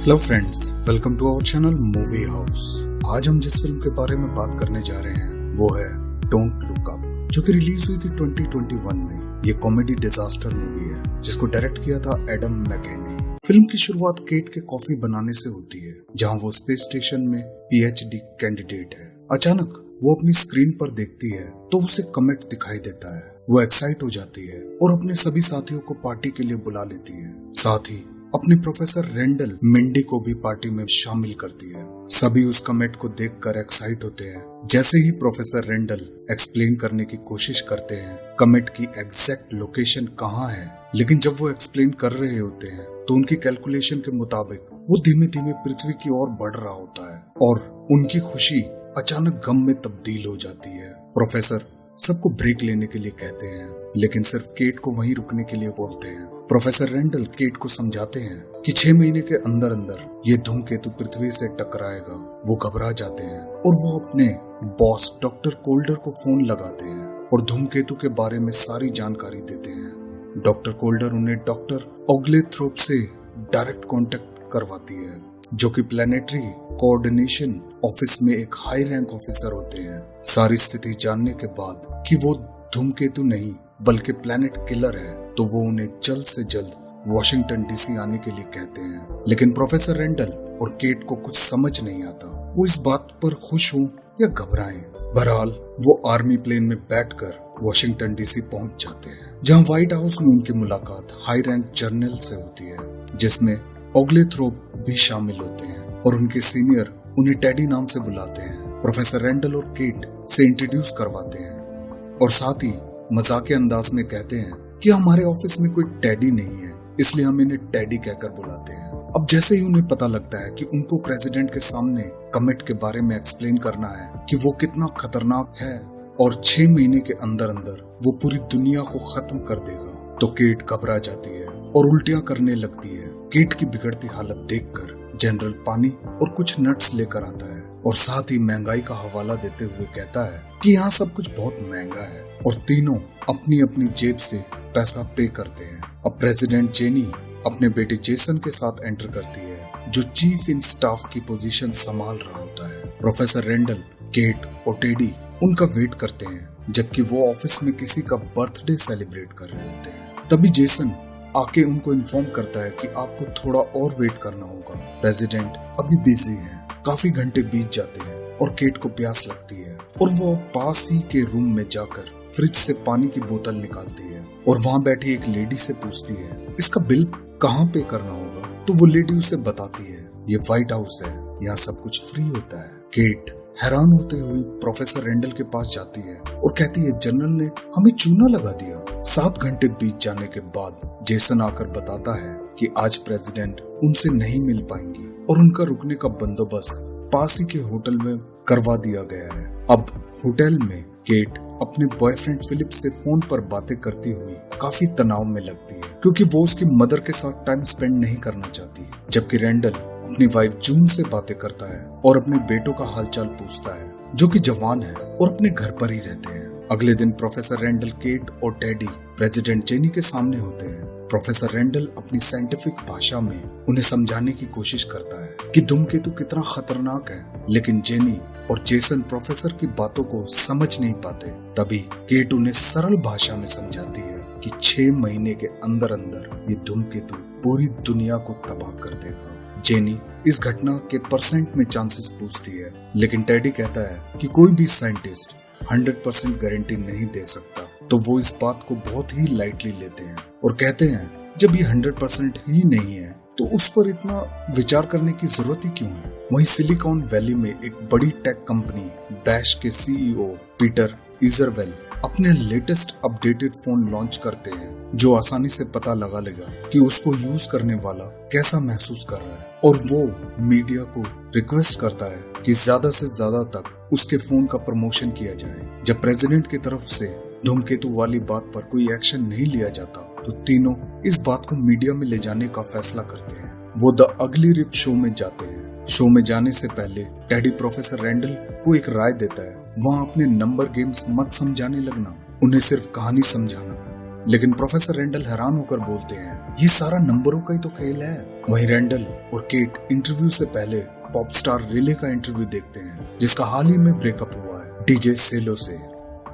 Hello friends, welcome to our channel movie house. आज हम जिस फिल्म के बारे में बात करने जा रहे हैं वो है डोंट लुक अप, जो कि रिलीज हुई थी 2021 में। ये कॉमेडी डिजास्टर मूवी है जिसको डायरेक्ट किया था एडम मैके ने। फिल्म की शुरुआत केट के कॉफी बनाने से होती है, जहां वो स्पेस स्टेशन में पीएचडी कैंडिडेट है। अचानक वो अपनी स्क्रीन पर देखती है तो उसे कमेट दिखाई देता है। वो एक्साइट हो जाती है और अपने सभी साथियों को पार्टी के लिए बुला लेती है। साथ ही अपने प्रोफेसर रेंडल मिंडी को भी पार्टी में शामिल करती है। सभी उस कमेट को देखकर एक्साइट होते हैं। जैसे ही प्रोफेसर रेंडल एक्सप्लेन करने की कोशिश करते हैं कमेट की एग्जैक्ट लोकेशन कहाँ है, लेकिन जब वो एक्सप्लेन कर रहे होते हैं तो उनकी कैलकुलेशन के मुताबिक वो धीमे धीमे पृथ्वी की ओर बढ़ रहा होता है और उनकी खुशी अचानक गम में तब्दील हो जाती है। प्रोफेसर सबको ब्रेक लेने के लिए कहते हैं, लेकिन सिर्फ केट को वहीं रुकने के लिए बोलते हैं। प्रोफेसर रेंडल केट को समझाते हैं कि 6 महीने के अंदर अंदर ये धूमकेतु पृथ्वी से टकराएगा। वो घबरा जाते हैं और वो अपने बॉस डॉक्टर कोल्डर को फोन लगाते हैं और धूमकेतु के बारे में सारी जानकारी देते हैं। डॉक्टर कोल्डर उन्हें डॉक्टर ओग्लेथ्रोप से डायरेक्ट कांटेक्ट करवाती है, जो कि प्लानिटरी कोऑर्डिनेशन ऑफिस में एक हाई रैंक ऑफिसर होते हैं। सारी स्थिति जानने के बाद कि वो धूमकेतु नहीं बल्कि प्लैनेट किलर है, तो वो उन्हें जल्द से जल्द वॉशिंगटन डीसी आने के लिए कहते हैं। लेकिन प्रोफेसर रेंडल और केट को कुछ समझ नहीं आता, वो इस बात पर खुश हो या घबराएं। बहरहाल वो आर्मी प्लेन में बैठकर वॉशिंगटन डीसी पहुंच जाते हैं, जहां व्हाइट हाउस में उनकी मुलाकात हाई रैंक जर्नल से होती है, जिसमें ओग्लेथ्रोप भी शामिल होते हैं और उनके सीनियर उन्हें टेडी नाम से बुलाते हैं। प्रोफेसर रेंडल और केट से इंट्रोड्यूस करवाते हैं और साथ ही मजाकिया अंदाज में कहते हैं कि हमारे ऑफिस में कोई टेडी नहीं है, इसलिए हम इन्हें टेडी कहकर बुलाते हैं। अब जैसे ही उन्हें पता लगता है कि उनको प्रेसिडेंट के सामने कमेट के बारे में एक्सप्लेन करना है कि वो कितना खतरनाक है और 6 महीने के अंदर अंदर वो पूरी दुनिया को खत्म कर देगा, तो केट घबरा जाती है और उल्टियां करने लगती है। केट की बिगड़ती हालत देखकर जनरल पानी और कुछ नट्स लेकर आता है और साथ ही महंगाई का हवाला देते हुए कहता है कि यहाँ सब कुछ बहुत महंगा है, और तीनों अपनी अपनी जेब से पैसा पे करते हैं। अब प्रेसिडेंट जेनी अपने बेटे जेसन के साथ एंटर करती है, जो चीफ इन स्टाफ की पोजीशन संभाल रहा होता है। प्रोफेसर रेंडल, केट और टेडी उनका वेट करते हैं, जबकि वो ऑफिस में किसी का बर्थडे सेलिब्रेट कर रहे होते हैं। तभी जेसन आके उनको इन्फॉर्म करता है कि आपको थोड़ा और वेट करना होगा, प्रेसिडेंट अभी बिजी हैं। काफी घंटे बीत जाते हैं और केट को प्यास लगती है और वो पास ही के रूम में जाकर फ्रिज से पानी की बोतल निकालती है और वहाँ बैठी एक लेडी से पूछती है इसका बिल कहाँ पे करना होगा, तो वो लेडी उसे बताती है ये व्हाइट हाउस है, यहाँ सब कुछ फ्री होता है। केट हैरान होते हुए प्रोफेसर रेंडल के पास जाती है और कहती है जनरल ने हमें चूना लगा दिया। 7 घंटे बीत जाने के बाद जेसन आकर बताता है कि आज प्रेसिडेंट उनसे नहीं मिल पाएंगी और उनका रुकने का बंदोबस्त पास ही के होटल में करवा दिया गया है। अब होटल में केट अपने बॉयफ्रेंड फिलिप से फोन पर बातें करती हुई काफी तनाव में लगती है, क्योंकि वो उसकी मदर के साथ टाइम स्पेंड नहीं करना चाहती, जबकि रेंडल अपनी वाइफ जून से बातें करता है और अपने बेटों का हालचाल पूछता है, जो कि जवान है और अपने घर पर ही रहते हैं। अगले दिन प्रोफेसर रेंडल, केट और टेडी प्रेसिडेंट जेनी के सामने होते हैं। प्रोफेसर रेंडल अपनी साइंटिफिक भाषा में उन्हें समझाने की कोशिश करता है कि धूमकेतु कितना खतरनाक है, लेकिन जेनी और जेसन प्रोफेसर की बातों को समझ नहीं पाते। तभी केट उन्हें सरल भाषा में समझाती है कि 6 महीने के अंदर अंदर ये धूमकेतु पूरी दुनिया को तबाह कर देगा। जेनी इस घटना के परसेंट में चांसेस पूछती है, लेकिन टेडी कहता है कि कोई भी साइंटिस्ट 100% गारंटी नहीं दे सकता, तो वो इस बात को बहुत ही लाइटली लेते हैं और कहते हैं जब ये 100% ही नहीं है तो उस पर इतना विचार करने की जरूरत ही क्यों है। वहीं सिलिकॉन वैली में एक बड़ी टेक कंपनी बैश के सीईओ पीटर इजरवेल अपने लेटेस्ट अपडेटेड फोन लॉन्च करते हैं, जो आसानी से पता लगा लेगा कि उसको यूज करने वाला कैसा महसूस कर रहा है, और वो मीडिया को रिक्वेस्ट करता है कि ज्यादा से ज्यादा तक उसके फोन का प्रमोशन किया जाए। जब प्रेसिडेंट की तरफ से धूमकेतु वाली बात पर कोई एक्शन नहीं लिया जाता तो तीनों इस बात को मीडिया में ले जाने का फैसला करते हैं। वो द अगली रिप शो में जाते हैं। शो में जाने से पहले टेडी प्रोफेसर रेंडल को एक राय देता है, वहाँ अपने नंबर गेम्स मत समझाने लगना, उन्हें सिर्फ कहानी समझाना। लेकिन प्रोफेसर रेंडल हैरान होकर बोलते हैं ये सारा नंबरों का ही तो खेल है, वहीं रेंडल और केट इंटरव्यू से पहले पॉप स्टार रिले का इंटरव्यू देखते हैं, जिसका हाल ही में ब्रेकअप हुआ है डीजे सेलो से।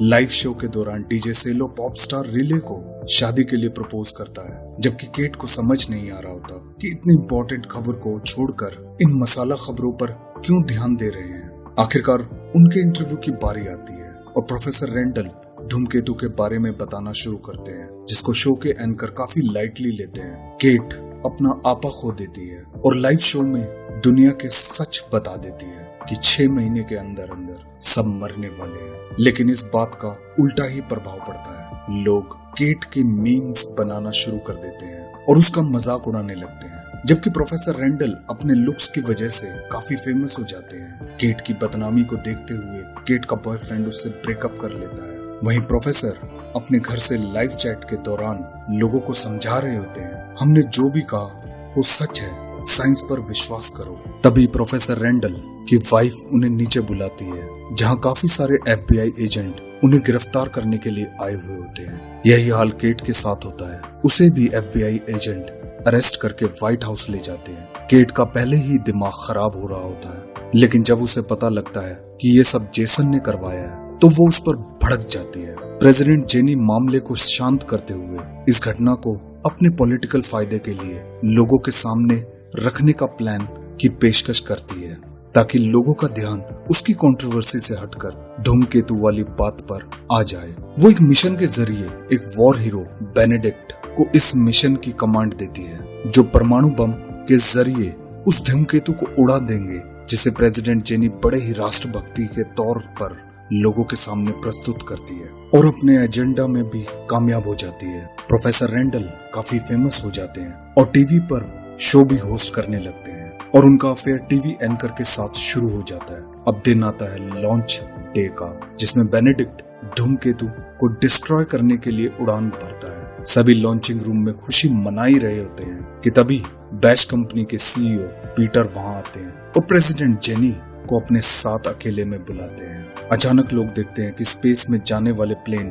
लाइव शो के दौरान डीजे सेलो पॉप स्टार रिले को शादी के लिए प्रपोज करता है, जबकि केट को समझ नहीं आ रहा होता कि इतनी इंपॉर्टेंट खबर को छोड़कर इन मसाला खबरों पर क्यों ध्यान दे रहे हैं। आखिरकार उनके इंटरव्यू की बारी आती है और प्रोफेसर रेंडल धूमकेतु के बारे में बताना शुरू करते हैं, जिसको शो के एंकर काफी लाइटली लेते हैं। केट अपना आपा खो देती है और लाइव शो में दुनिया के सच बता देती है कि 6 महीने के अंदर अंदर सब मरने वाले हैं। लेकिन इस बात का उल्टा ही प्रभाव पड़ता है। लोग केट के मीम्स बनाना शुरू कर देते हैं और उसका मजाक उड़ाने लगते हैं, जबकि प्रोफेसर रेंडल अपने लुक्स की वजह से काफी फेमस हो जाते हैं। केट की बदनामी को देखते हुए केट का बॉयफ्रेंड उससे ब्रेकअप कर लेता है। वहीं प्रोफेसर अपने घर से लाइव चैट के दौरान लोगों को समझा रहे होते हैं, हमने जो भी कहा वो सच है, साइंस पर विश्वास करो। तभी प्रोफेसर रेंडल की वाइफ उन्हें नीचे बुलाती है, जहां काफी सारे FBI एजेंट उन्हें गिरफ्तार करने के लिए आए हुए होते हैं। यही हाल केट के साथ होता है। उसे भी FBI एजेंट अरेस्ट करके व्हाइट हाउस ले जाते हैं। केट का पहले ही दिमाग खराब हो रहा होता है, लेकिन जब उसे पता लगता है कि ये सब जेसन ने करवाया है तो वो उस पर भड़क जाती है। प्रेसिडेंट जेनी मामले को शांत करते हुए इस घटना को अपने पॉलिटिकल फायदे के लिए लोगों के सामने रखने का प्लान की पेशकश करती है, ताकि लोगों का ध्यान उसकी कंट्रोवर्सी से हटकर धूमकेतु वाली बात पर आ जाए। वो एक मिशन के जरिए एक वॉर हीरो बेनेडिक्ट को इस मिशन की कमांड देती है, जो परमाणु बम के जरिए उस धूमकेतु को उड़ा देंगे, जिसे प्रेसिडेंट जेनी बड़े ही राष्ट्रभक्ति के तौर पर लोगों के सामने प्रस्तुत करती है और अपने एजेंडा में भी कामयाब हो जाती है। प्रोफेसर रेंडल काफी फेमस हो जाते हैं और टीवी पर शो भी होस्ट करने लगते हैं और उनका अफेयर टीवी एंकर के साथ शुरू हो जाता है। अब दिन आता है लॉन्च डे का, जिसमें बेनेडिक्ट धूमकेतु को डिस्ट्रॉय करने के लिए उड़ान भरता है। सभी लॉन्चिंग रूम में खुशी मना ही रहे होते हैं कि तभी बैश कंपनी के CEO पीटर वहां आते हैं और प्रेसिडेंट जेनी को अपने साथ अकेले में बुलाते हैं। अचानक लोग देखते हैं कि स्पेस में जाने वाले प्लेन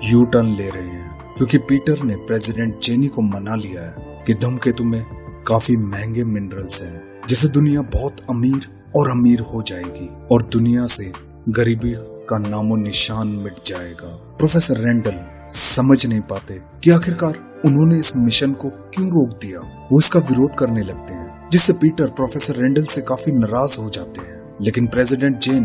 यू टर्न ले रहे हैं, क्योंकि पीटर ने प्रेसिडेंट जेनी को मना लिया है कि धूमकेतु में काफी महंगे मिनरल्स हैं, जिससे दुनिया बहुत अमीर और अमीर हो जाएगी और दुनिया से गरीबी का नामो निशान मिट जाएगा। प्रोफेसर रेंडल समझ नहीं पाते कि आखिरकार उन्होंने इस मिशन को क्यों रोक दिया। वो इसका विरोध करने लगते हैं, जिससे पीटर प्रोफेसर रेंडल से काफी नाराज हो जाते हैं, लेकिन प्रेसिडेंट जेन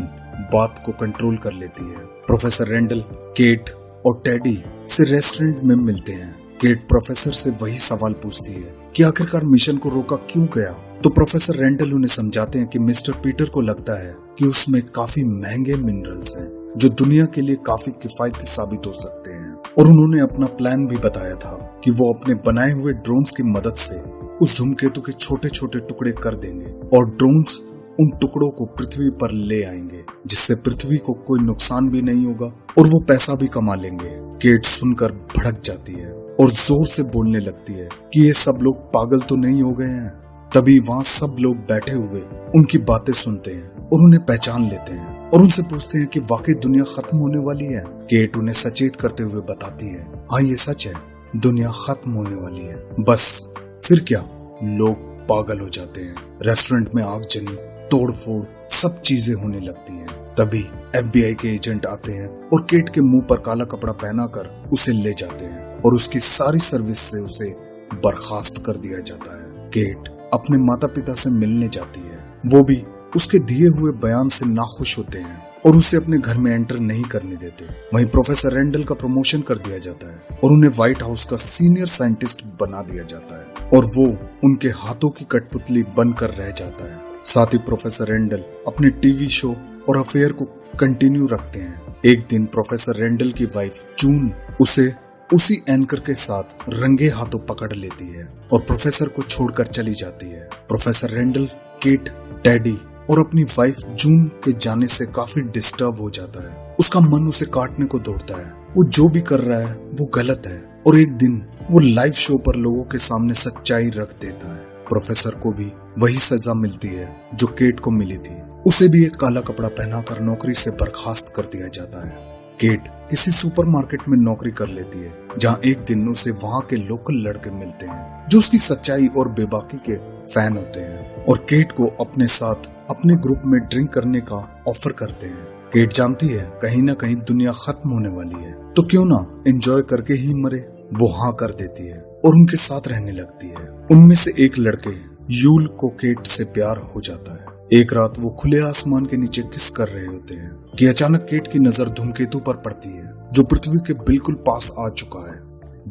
बात को कंट्रोल कर लेती है। प्रोफेसर रेंडल केट और टेडी से रेस्टोरेंट में मिलते हैं। केट प्रोफेसर से वही सवाल पूछती है कि आखिरकार मिशन को रोका क्यों गया, तो प्रोफेसर रेंडल उन्हें समझाते हैं कि मिस्टर पीटर को लगता है कि उसमें काफी महंगे मिनरल्स हैं, जो दुनिया के लिए काफी किफायती साबित हो सकते हैं। और उन्होंने अपना प्लान भी बताया था कि वो अपने बनाए हुए ड्रोन्स की मदद से उस धूमकेतु के छोटे छोटे टुकड़े कर देंगे और ड्रोन्स उन टुकड़ों को पृथ्वी पर ले आएंगे, जिससे पृथ्वी को कोई नुकसान भी नहीं होगा और वो पैसा भी कमा लेंगे। केट सुनकर भड़क जाती है और जोर से बोलने लगती है कि ये सब लोग पागल तो नहीं हो गए हैं। तभी वहाँ सब लोग बैठे हुए उनकी बातें सुनते हैं और उन्हें पहचान लेते हैं और उनसे पूछते हैं कि वाकई दुनिया खत्म होने वाली है। केट उन्हें सचेत करते हुए बताती है, हाँ ये सच है, दुनिया खत्म होने वाली है। बस फिर क्या, लोग पागल हो जाते हैं। रेस्टोरेंट में आगजनी, तोड़फोड़, सब चीजें होने लगती हैं। तभी FBI के एजेंट आते हैं और केट के मुंह पर काला कपड़ा पहनाकर उसे ले जाते हैं और उसकी सारी सर्विस से उसे बर्खास्त कर दिया जाता है। केट अपने माता पिता से मिलने जाती है, वो भी उसके दिए हुए बयान से नाखुश होते हैं और उसे अपने घर में एंटर नहीं करने देते। वहीं प्रोफेसर रेंडल का प्रमोशन कर दिया जाता है और उन्हें व्हाइट हाउस का सीनियर साइंटिस्ट बना दिया जाता है और वो उनके हाथों की कठपुतली बनकर रह जाता है। साथ ही प्रोफेसर रेंडल अपने टीवी शो और अफेयर को कंटिन्यू रखते हैं। एक दिन प्रोफेसर रेंडल की वाइफ जून उसे उसी एंकर के साथ रंगे हाथों पकड़ लेती है और प्रोफेसर को छोड़कर चली जाती है। प्रोफेसर रेंडल, केट, टेडी और अपनी वाइफ जून के जाने से काफी डिस्टर्ब हो जाता है। उसका मन उसे काटने को दौड़ता है। वो जो भी कर रहा है वो गलत है और एक दिन वो लाइव शो पर लोगों के सामने सच्चाई रख देता है। प्रोफेसर को भी वही सजा मिलती है जो केट को मिली थी। उसे भी एक काला कपड़ा पहनाकर नौकरी से बर्खास्त कर दिया जाता है। केट किसी सुपरमार्केट में नौकरी कर लेती है, जहां एक दिन उसे वहां के लोकल लड़के मिलते हैं जो उसकी सच्चाई और बेबाकी के फैन होते हैं और केट को अपने साथ अपने ग्रुप में ड्रिंक करने का ऑफर करते हैं। केट जानती है कहीं ना कहीं दुनिया खत्म होने वाली है, तो क्यों ना एंजॉय करके ही मरे। वो हाँ कर देती है और उनके साथ रहने लगती है। उनमें से एक लड़के यूल को केट से प्यार हो जाता है। एक रात वो खुले आसमान के नीचे किस कर रहे होते हैं कि अचानक केट की नजर धूमकेतु पर पड़ती है जो पृथ्वी के बिल्कुल पास आ चुका है।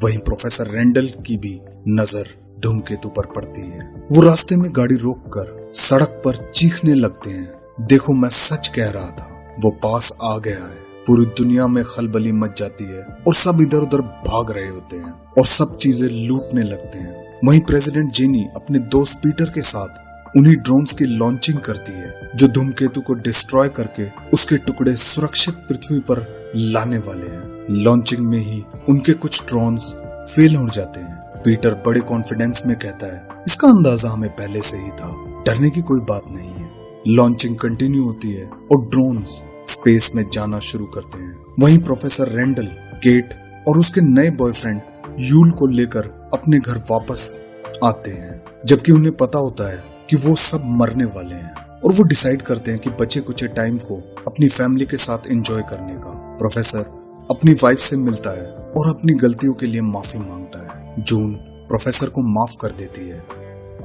वहीं प्रोफेसर रेंडल की भी नजर धूमकेतु पर पड़ती है। वो रास्ते में गाड़ी रोककर सड़क पर चीखने लगते हैं, देखो मैं सच कह रहा था, वो पास आ गया है। पूरी दुनिया में खलबली मच जाती है और सब इधर उधर भाग रहे होते हैं और सब चीजें लूटने लगते हैं। वहीं प्रेसिडेंट जेनी अपने दोस्त पीटर के साथ उन्हीं ड्रोन्स की लॉन्चिंग करती है जो धूमकेतु को डिस्ट्रॉय करके उसके टुकड़े सुरक्षित पृथ्वी पर लाने वाले हैं। लॉन्चिंग में ही उनके कुछ ड्रोन्स फेल हो जाते हैं। पीटर बड़े कॉन्फिडेंस में कहता है, इसका अंदाजा हमें पहले से ही था, डरने की कोई बात नहीं है। लॉन्चिंग कंटिन्यू होती है और ड्रोन्स स्पेस में जाना शुरू करते हैं। वहीं प्रोफेसर रेंडल केट और उसके नए बॉयफ्रेंड यूल को लेकर अपने घर वापस आते हैं, जबकि उन्हें पता होता है कि वो सब मरने वाले हैं और वो डिसाइड करते हैं कि बचे कुछ टाइम को अपनी फैमिली के साथ एंजॉय करने का। प्रोफेसर अपनी वाइफ से मिलता है और अपनी गलतियों के लिए माफी मांगता है। जून प्रोफेसर को माफ कर देती है।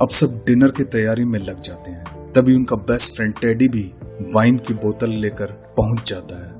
अब सब डिनर की तैयारी में लग जाते हैं। तभी उनका बेस्ट फ्रेंड टेडी भी वाइन की बोतल लेकर पहुंच जाता है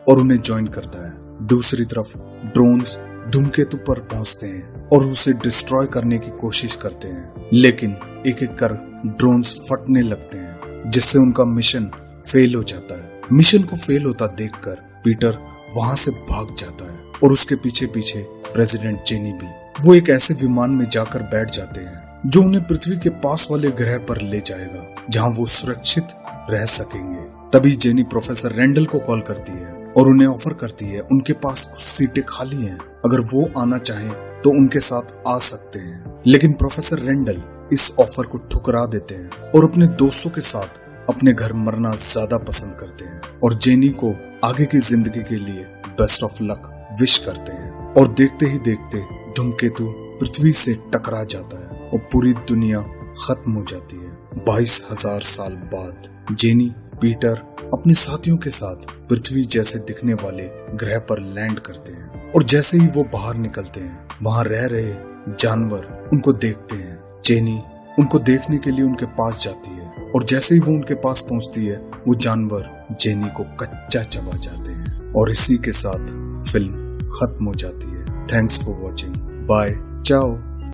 और उन्हें ज्वाइन करता है। दूसरी तरफ ड्रोन्स धूमकेतु पर पहुंचते हैं और उसे डिस्ट्रॉय करने की कोशिश करते हैं, लेकिन एक एक कर ड्रोन्स फटने लगते हैं जिससे उनका मिशन फेल हो जाता है। मिशन को फेल होता देखकर पीटर वहां से भाग जाता है और उसके पीछे पीछे प्रेसिडेंट जेनी भी। वो एक ऐसे विमान में जाकर बैठ जाते हैं जो उन्हें पृथ्वी के पास वाले ग्रह पर ले जाएगा जहां वो सुरक्षित रह सकेंगे। तभी जेनी प्रोफेसर रेंडल को कॉल करती है और उन्हें ऑफर करती है उनके पास कुछ सीटें खाली हैं, अगर वो आना चाहें तो उनके साथ आ सकते हैं। लेकिन प्रोफेसर रेंडल इस ऑफर को ठुकरा देते हैं और अपने दोस्तों के साथ अपने घर मरना ज्यादा पसंद करते हैं और जेनी को आगे की जिंदगी के लिए बेस्ट ऑफ लक विश करते हैं। और देखते ही देखते धूमकेतु पृथ्वी से टकरा जाता है और पूरी दुनिया खत्म हो जाती है। 22,000 साल बाद जेनी पीटर अपने साथियों के साथ पृथ्वी जैसे दिखने वाले ग्रह पर लैंड करते हैं और जैसे ही वो बाहर निकलते हैं वहां रह रहे जानवर उनको देखते हैं। जेनी उनको देखने के लिए उनके पास जाती है और जैसे ही वो उनके पास पहुंचती है वो जानवर जेनी को कच्चा चबा जाते हैं और इसी के साथ फिल्म खत्म हो जाती है। थैंक्स फॉर वॉचिंग, बाय, चाओ।